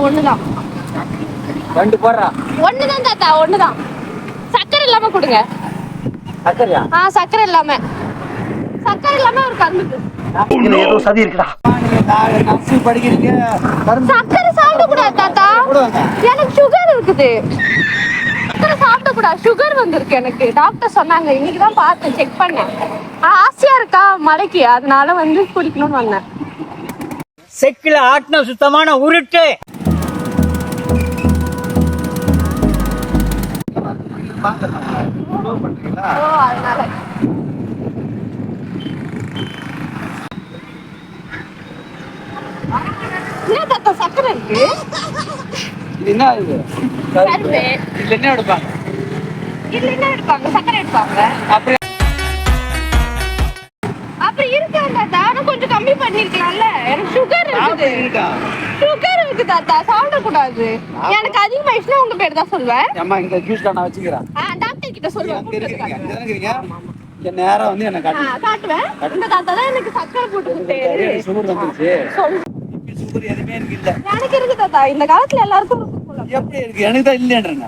ஒண்ணுதான். ரெண்டு போடுறா. ஒண்ணுதான் தாத்தா, ஒண்ணுதான். சக்கரை இல்லாம கொடுங்க. சக்கரையா? சக்கரை இல்லாம. சக்கரை இல்லாம ஒரு கரும்பு. ஏதோ சதி இருக்குடா. படிக்கிறீங்க. சக்கரை சாப்பிட கூடாது தாத்தா. எனக்கு சுகர் இருக்குது. சக்கரை சாப்பிட கூடாது. சுகர் வந்திருக்கு எனக்கு. டாக்டர் சொன்னாங்க. இன்னைக்குதான் பார்த்தேன், செக் பண்ணேன். ஆசையா இருக்கா மலைக்கு, அதனால வந்து குடிக்கணும்னு வந்தேன். செக்கில ஆட்டின சுத்தமான உருட்டு. அதனால என்ன தாத்தா சக்கரை இருக்கு? என்ன இது? கரும்பு. இதுல என்ன எடுப்பாங்க? இதுல என்ன எடுப்பாங்க? சக்கரை எடுப்பாங்க. அப்படி இருக்கா தாத்தா? நான் கொஞ்சம் கம்மி பண்ணிருக்கலாம்ல. எனக்கு சுகர் இருக்குது. சுகர் இருக்கு தாத்தா, சாப்பிட கூடாது. எனக்கு அதிகமாயிடுச்சுன்னா உங்க பேர் தான் சொல்வேன். அம்மா இந்த ஜூஸ் நான் வச்சுக்கிறேன். டாக்டர் கிட்ட சொல்லுவேன். நேரம் வந்து என்ன காட்டுவேன். இந்த தாத்தா தான் எனக்கு சக்கரை போட்டு கொடுத்தாரு. சுகர் வந்துருச்சு. சுகர் எதுவுமே எனக்கு இல்ல. எனக்கு இருக்கு தாத்தா. இந்த காலத்துல எல்லாருக்கும் எப்படி இருக்கு? எனக்கு தான் இல்லைன்றேன்.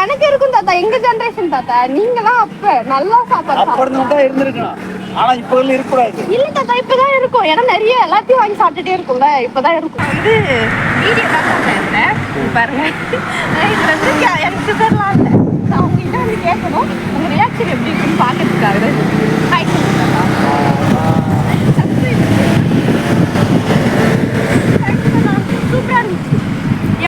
எனக்கு இருக்கும் தாத்தா. எங்க ஜெனரேஷன் தாத்தா. நீங்கலாம் அப்ப நல்லா சாப்பாடு சாப்பிடணும் இருந்திருக்கணும். ஆனா இப்ப இருக்கக்கூடாது. இல்ல தாத்தா, இப்பதான் இருக்கும். ஏன்னா நிறைய எல்லாத்தையும் வாங்கி சாப்பிட்டுட்டே இருக்கும்ல, இப்பதான் இருக்கும். இது வீடியோ தான் பாருங்க. இது வந்து எனக்கு சுகர்லாம் இல்லை. நான் உங்ககிட்ட வந்து கேட்கணும், உங்க ரியாக்ஷன் எப்படி இருக்குன்னு பாக்கிறதுக்காக.